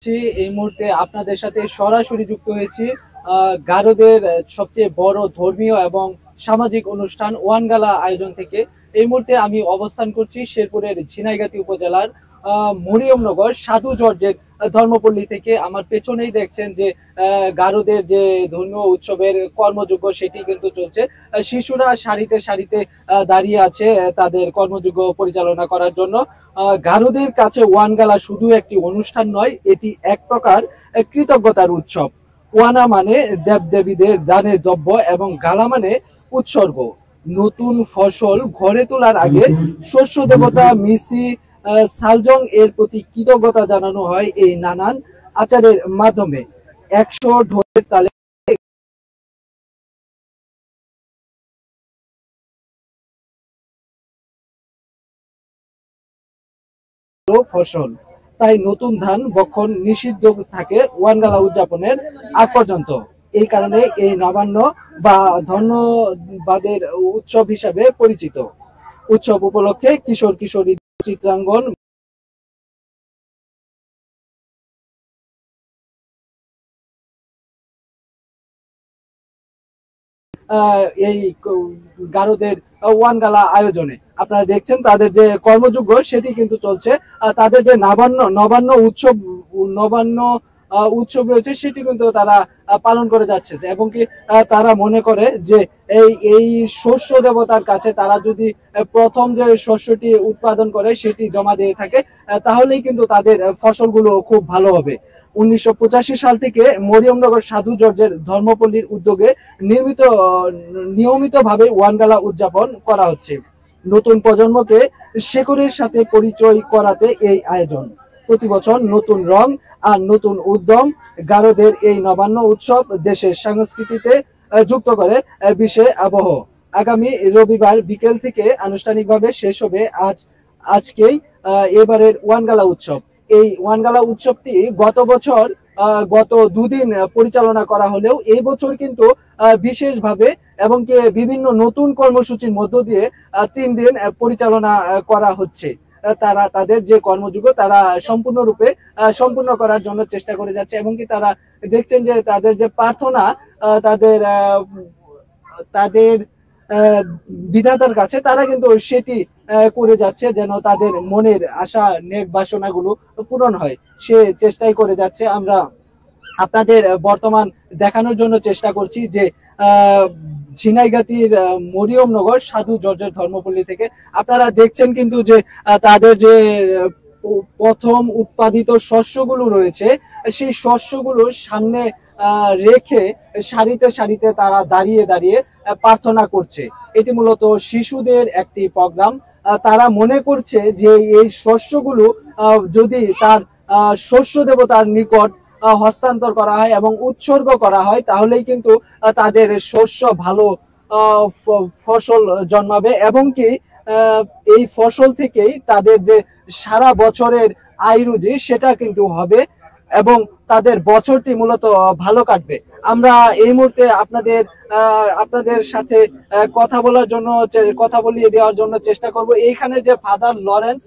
এই মুহূর্তে আপনাদের সাথে সরাসরি যুক্ত হয়েছি গারোদের সবচেয়ে বড় ধর্মীয় এবং সামাজিক অনুষ্ঠান ওয়ানগালা আয়োজন থেকে। এই মুহূর্তে আমি অবস্থান করছি শেরপুরের ঝিনাইগাতী উপজেলার মরিয়মনগর সাধু জর্জের ধর্মপল্লী থেকে। আমার পেছনেই দেখছেন যে গারোদের যে ধর্মীয় উৎসবের কর্মযজ্ঞ সেটি কিন্তু চলছে। শিশুরা সারিতে সারিতে দাঁড়িয়ে আছে তাদের কর্মযজ্ঞ পরিচালনা করার জন্য। গারোদের কাছে ওয়ানগালা শুধু একটি অনুষ্ঠান নয়, এটি এক প্রকার কৃতজ্ঞতার উৎসব। ওয়ানা মানে দেবদেবীদের দানের দ্রব্য এবং গালা মানে উৎসর্গ। নতুন ফসল ঘরে তোলার আগে শস্য দেবতা মিসি সালজং এর প্রতি কৃতজ্ঞতা জানানো হয় এই নানান আচারের মাধ্যমে। 100 ঢোলের তালে ফসল, তাই নতুন ধান বক্ষণ নিষিদ্ধ থাকে ওয়ানগালা উদযাপনের আগ পর্যন্ত। এই কারণে এই নবান্ন বা ধন্যবাদের উৎসব হিসাবে পরিচিত। উৎসব উপলক্ষে কিশোর কিশোরী চিত্রাঙ্গন এই গারোদের ওয়ানগালা আয়োজনে আপনারা দেখছেন তাদের যে কর্মযজ্ঞ সেটি কিন্তু চলছে। তাদের যে নবান্ন নবান্ন উৎসব নবান্ন উৎসব রয়েছে সেটি কিন্তু তারা পালন করে যাচ্ছে এবং কি তারা মনে করে যে এই শস্য দেবতার কাছে তারা যদি প্রথম যে শস্যটি উৎপাদন করে সেটি জমা দিয়ে থাকে তাহলেই কিন্তু তাদের ফসলগুলো খুব ভালো হবে। 1985 সাল থেকে মরিয়মনগর সাধু জর্জের ধর্মপল্লীর উদ্যোগে নিয়মিতভাবে ওয়ানগালা উদযাপন করা হচ্ছে। নতুন প্রজন্মকে শেকড়ের সাথে পরিচয় করাতে এই আয়োজন। প্রতি বছর নতুন রং আর নতুন উদ্যম গারোদের এই নবান্ন উৎসব দেশের সংস্কৃতিতে যুক্ত করে বিশেষ আবহ। আগামী রবিবার বিকেল থেকে আনুষ্ঠানিকভাবে শেষ হবে আজকেই এবারের ওয়ানগালা উৎসব। এই ওয়ানগালা উৎসবটি গত দুদিন পরিচালনা করা হলেও এই বছর কিন্তু বিশেষভাবে এবং কি বিভিন্ন নতুন কর্মসূচির মধ্য দিয়ে 3 দিন পরিচালনা করা হচ্ছে। তারা তাদের যে কর্মযজ্ঞ তারা সম্পূর্ণরূপে সম্পূর্ণ করার জন্য চেষ্টা করে যাচ্ছে এবং কি তারা দেখছেন যে তাদের যে প্রার্থনা তাদের তাদের বিধাতার কাছে তারা কিন্তু সেটি করে যাচ্ছে যেন তাদের মনের আশা নেক বাসনাগুলো পূরণ হয়, সে চেষ্টাই করে যাচ্ছে। আমরা আপনাদের বর্তমান দেখানোর জন্য চেষ্টা করছি যে ঝিনাইগাতীর মরিয়মনগর সাধু জর্জের ধর্মপল্লী থেকে আপনারা দেখছেন কিন্তু যে তাদের যে প্রথম উৎপাদিত শস্যগুলো রয়েছে সেই শস্যগুলো সামনে রেখে সারিতে সারিতে তারা দাঁড়িয়ে দাঁড়িয়ে প্রার্থনা করছে। এটি মূলত শিশুদের একটি প্রোগ্রাম। তারা মনে করছে যে এই শস্যগুলো যদি তার শস্য দেবতার নিকট হস্তান্তর করা হয় এবং উৎসর্গ করা হয় তাহলেই কিন্তু তাদের শস্য ভালো ফসল জন্মাবে এবং কি এই ফসল থেকেই তাদের যে সারা বছরের আয় রুজি সেটা কিন্তু হবে এবং তাদের বছরটি মূলত ভালো কাটবে। আমরা এই মুহূর্তে আপনাদের সাথে কথা বলিয়ে দেওয়ার জন্য চেষ্টা করব এইখানে যে ফাদার লরেন্স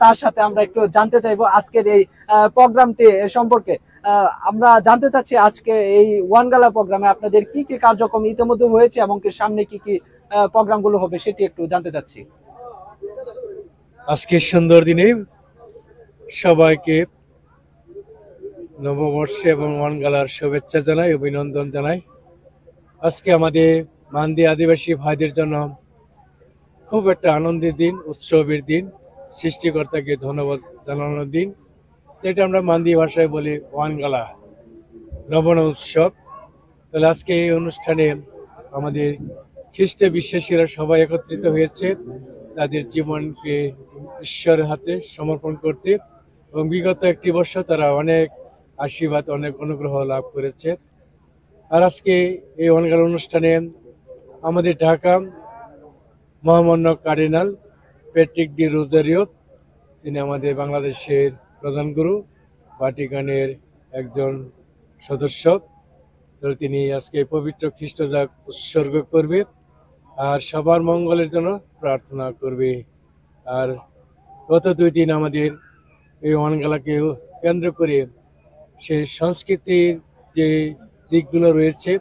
তার সাথে আমরা একটু জানতে চাইবো আজকের এই প্রোগ্রামটি সম্পর্কে। আমরা জানতে চাচ্ছি আজকে এই ওয়ানগালা প্রোগ্রামে আপনাদের কি কি কার্যক্রম ইতিমধ্যে হয়েছে এবং সামনে কি কি প্রোগ্রাম গুলো হবে সেটি একটু জানতে চাচ্ছি। আজকে সুন্দর দিনে সবাইকে নববর্ষে এবং ওয়ানগালার শুভেচ্ছা জানাই, অভিনন্দন জানাই। আজকে আমাদের মান্দি আদিবাসী ভাইদের জন্য খুব একটা আনন্দের দিন, উৎসবের দিন, সৃষ্টিকর্তাকে ধন্যবাদ জানানোর দিন, যেটা আমরা মান্দি ভাষায় বলি ওয়ানগালা নবন উৎসব। তাহলে আজকে এই অনুষ্ঠানে আমাদের খ্রিস্টে বিশ্বাসীরা সবাই একত্রিত হয়েছে তাদের জীবনকে ঈশ্বরের হাতে সমর্পণ করতে এবং বিগত একটি বছর তারা অনেক আশীর্বাদ অনেক অনুগ্রহ লাভ করেছে। আর আজকে এই ওয়ানগালা অনুষ্ঠানে আমাদের ঢাকা মহামান্য কার্ডিনাল প্যাট্রিক ডি রোজারিও, তিনি আমাদের বাংলাদেশের প্রধান গুরু, ভাটিকানের একজন সদস্য, তো তিনি আজকে পবিত্র খ্রিস্টজাগ উৎসর্গ করবে আর সবার মঙ্গলের জন্য প্রার্থনা করবে। আর গত 2 দিন আমাদের এই ওয়ানগালাকে কেন্দ্র করে সেই সংস্কৃতির যে দিকগুলো রয়েছে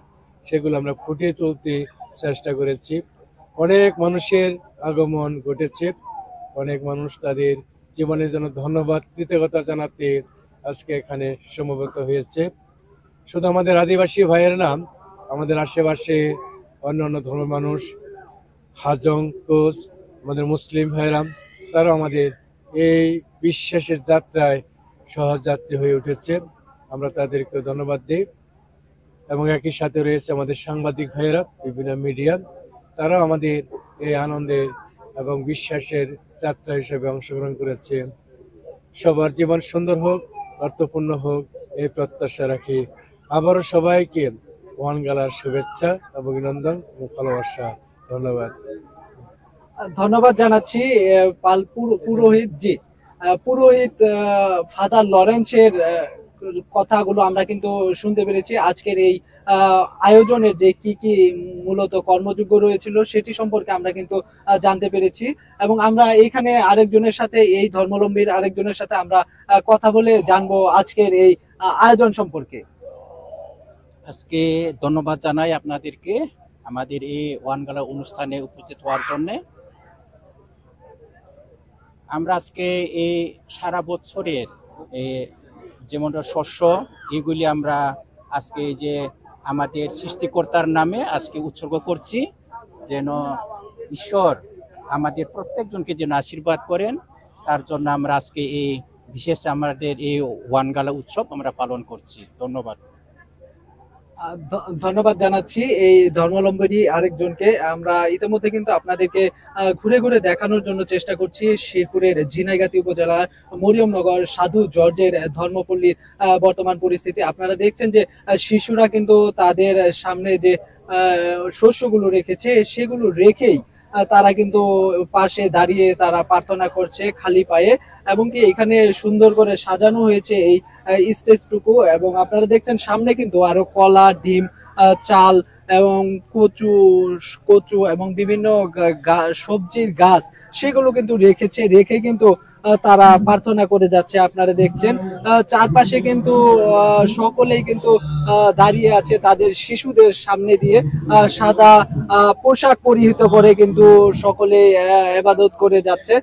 সেগুলো আমরা ফুটিয়ে তুলতে চেষ্টা করেছি। অনেক মানুষের আগমন ঘটেছে, অনেক মানুষ তাদের জীবনের জন্য ধন্যবাদ কৃতজ্ঞতা জানাতে আজকে এখানে সমবেত হয়েছে। শুধু আমাদের আদিবাসী ভাইয়ের নাম, আমাদের আশেপাশে অন্যান্য ধর্মের মানুষ, হাজং কোচ, আমাদের মুসলিম ভাইরাম, তারা আমাদের এই বিশ্বাসের যাত্রায় সহযাত্রী হয়ে উঠেছে। আমরা তাদেরকে ধন্যবাদ দিই। এবং একই সাথে রয়েছে আমাদের সাংবাদিক ভাইয়েরা, বিভিন্ন মিডিয়া, তারাও আমাদের এই আনন্দের এবং বিশ্বাসের যাত্রা হিসেবে অংশগ্রহণ করেছে। সবার জীবন সুন্দর হোক, অর্থপূর্ণ হোক, এই প্রত্যাশা রাখি। আবারও সবাইকে ওয়ানগালার শুভেচ্ছা, অভিনন্দন ও ভালোবাসা। ধন্যবাদ। ধন্যবাদ জানাচ্ছি পুরোহিত জি, পুরোহিত ফাদার লরেন্সের কথাগুলো আমরা কিন্তু শুনতে পেরেছি। আজকের এই আয়োজনের যে কি কি মূলত কর্মযোগ্য রয়েছিল সেটি সম্পর্কে আমরা কিন্তু জানতে পেরেছি, এবং আমরা এইখানে আরেকজনের সাথে, এই ধর্মাবলম্বীর আরেকজনের সাথে আমরা কথা বলে জানবো আজকের এই আয়োজন সম্পর্কে। আজকে ধন্যবাদ জানাই আপনাদেরকে আমাদের এই ওয়ানগালা অনুষ্ঠানে উপস্থিত হওয়ার জন্য। আমরা আজকে এই সারা বছরের যেমন শস্য, এগুলি আমরা আজকে যে আমাদের সৃষ্টিকর্তার নামে আজকে উৎসর্গ করছি, যেন ঈশ্বর আমাদের প্রত্যেকজনকে যেন আশীর্বাদ করেন, তার জন্য আমরা আজকে এই বিশেষ আমাদের এই ওয়ানগালা উৎসব আমরা পালন করছি। ধন্যবাদ। ধন্যবাদ জানাচ্ছি এই ধর্মাবলম্বী আরেকজনকে। আমরা ইতিমধ্যে কিন্তু আপনাদেরকে ঘুরে ঘুরে দেখানোর জন্য চেষ্টা করছি শেরপুরের ঝিনাইগাতি উপজেলার মরিয়মনগর সাধু জর্জের ধর্মপল্লীর বর্তমান পরিস্থিতি। আপনারা দেখছেন যে শিশুরা কিন্তু তাদের সামনে যে শস্যগুলো রেখেছে সেগুলো রেখেই তারা কিন্তু পাশে দাঁড়িয়ে তারা প্রার্থনা করছে খালি পায়ে, এবং কি এখানে সুন্দর করে সাজানো হয়েছে এই স্টেজটুকু। এবং আপনারা দেখছেন সামনে কিন্তু আরো কলা, ডিম, চাল এবং কচু কচু এবং বিভিন্ন সবজির গাছ সেগুলো কিন্তু রেখে কিন্তু তারা প্রার্থনা করে যাচ্ছে। আপনারা দেখছেন চারপাশে কিন্তু সকলেই কিন্তু দাঁড়িয়ে আছে তাদের শিশুদের সামনে দিয়ে, সাদা পোশাক পরিহিত করে কিন্তু সকলে ইবাদত করে যাচ্ছে।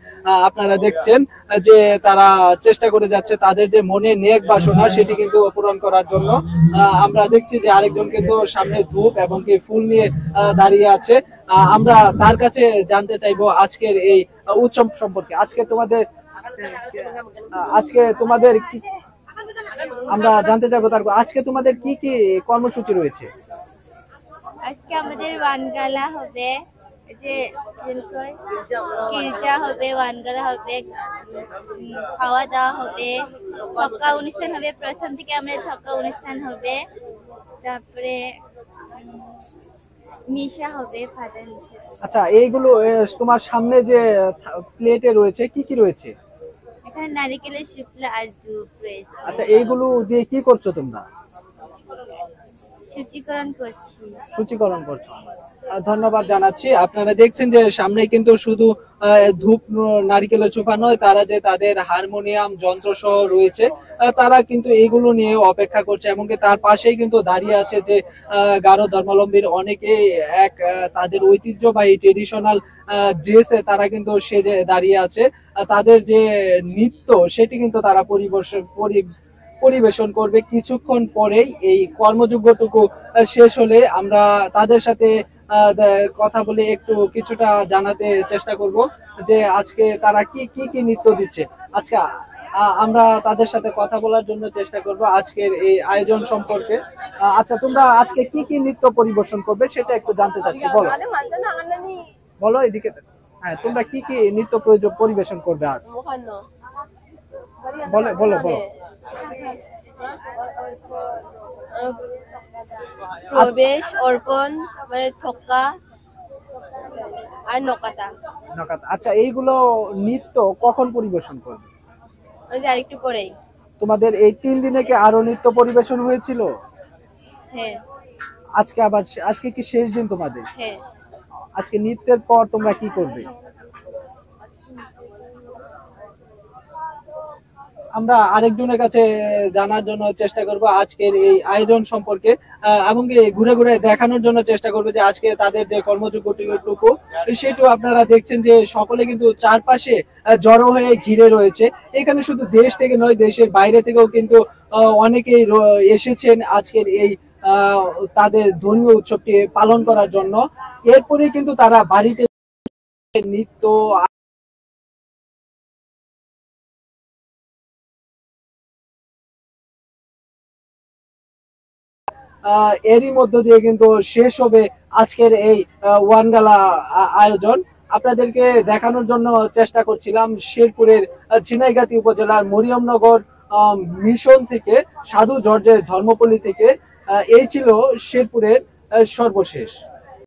আপনারা দেখছেন যে তারা চেষ্টা করে যাচ্ছে তাদের যে মনে নেক বাসনা সেটি কিন্তু পূরণ করার জন্য। আমরা দেখছি যে আরেকজন কিন্তু সামনে ধূপ এবং কি ফুল নিয়ে দাঁড়িয়ে আছে। আমরা তার কাছে জানতে চাইবো আজকের এই উৎসব সম্পর্কে। আজকে তোমাদের কি, আমরা জানতে চাইবো তার আজকে তোমাদের কি কি কর্মসূচি রয়েছে? আজকে আমাদের ওয়ানগালা হবে, যে গির্জা হবে, ওয়ানগালা হবে, খাওয়া দাওয়া হবে, থক্কা অনুষ্ঠান হবে। প্রথম থেকে আমাদের থক্কা অনুষ্ঠান হবে, তারপরে মিশা হবে, ভাজা মিশা। আচ্ছা, এইগুলো তোমার সামনে যে প্লেটে রয়েছে কি কি রয়েছে? এখানে নারিকেলের শুকলা আর দুধ রয়েছে। আচ্ছা, এইগুলো দিয়ে কি করছো তোমরা? সূচীকরণ করছো। ধন্যবাদ জানাচ্ছি। আপনারা দেখছেন যে সামনে কিন্তু শুধু ধূপ নারিকেলের চোখা নয়, তারা যে তাদের হারমোনিয়াম যন্ত্র সহ রয়েছে তারা কিন্তু এগুলো নিয়ে অপেক্ষা করছে, এবং তার পাশেই কিন্তু দাঁড়িয়ে আছে যে গারো ধর্মাবলম্বীর অনেকে তাদের ঐতিহ্যবাহী ট্রেডিশনাল ড্রেসে তারা কিন্তু সেজে দাঁড়িয়ে আছে। তাদের যে নৃত্য সেটি কিন্তু তারা পরিবেশন করবে কিছুক্ষণ পরেই। এই কর্মযোগ্যটুকু শেষ হলে আমরা তাদের সাথে কথা বলে একটু কিছুটা জানাতে চেষ্টা করব যে আজকে তারা কি কি কি নৃত্য দিচ্ছে। আজকে আমরা তাদের সাথে কথা বলার জন্য চেষ্টা করব আজকের এই আয়োজন সম্পর্কে। আচ্ছা, তোমরা আজকে কি কি নৃত্য পরিবেশন করবে সেটা একটু জানতে চাচ্ছি। বলো এদিকে। হ্যাঁ, তোমরা কি কি নৃত্য পরিবেশন করবে আজ? বলো বলো বলো। প্রবেশ, অর্পণ, থক্কা আর নকাতা। আচ্ছা, এইগুলো নৃত্য কখন পরিবেশন করবে? আরেকটু পরেই। তোমাদের এই 3 দিনে কি আরো নৃত্য পরিবেশন হয়েছিল? হ্যাঁ। আজকে কি শেষ দিন তোমাদের? হ্যাঁ। আজকে নৃত্যের পর তোমরা কি করবে? আমরা আরেকজনের কাছে জানার জন্য চেষ্টা করব আজকের এই আয়োজন সম্পর্কে, এবং কি ঘুরে ঘুরে দেখানোর জন্য চেষ্টা করবে যে আজকে তাদের যে কর্মযোগ্যটুকু সেটু আপনারা দেখছেন যে সকলে কিন্তু চারপাশে জড়ো হয়ে ঘিরে রয়েছে। এখানে শুধু দেশ থেকে নয়, দেশের বাইরে থেকেও কিন্তু অনেকেই এসেছেন আজকের এই তাদের ধর্মীয় উৎসবটি পালন করার জন্য। এরপরে কিন্তু তারা বাড়িতে নৃত্য এরই মধ্য দিয়ে কিন্তু শেষ হবে আজকের এই ওয়ানগালা আয়োজন। আপনাদেরকে দেখানোর জন্য চেষ্টা করছিলাম শেরপুরের ঝিনাইগাতি উপজেলার মরিয়মনগর মিশন থেকে, সাধু জর্জের ধর্মপল্লী থেকে। এই ছিল শেরপুরের সর্বশেষ।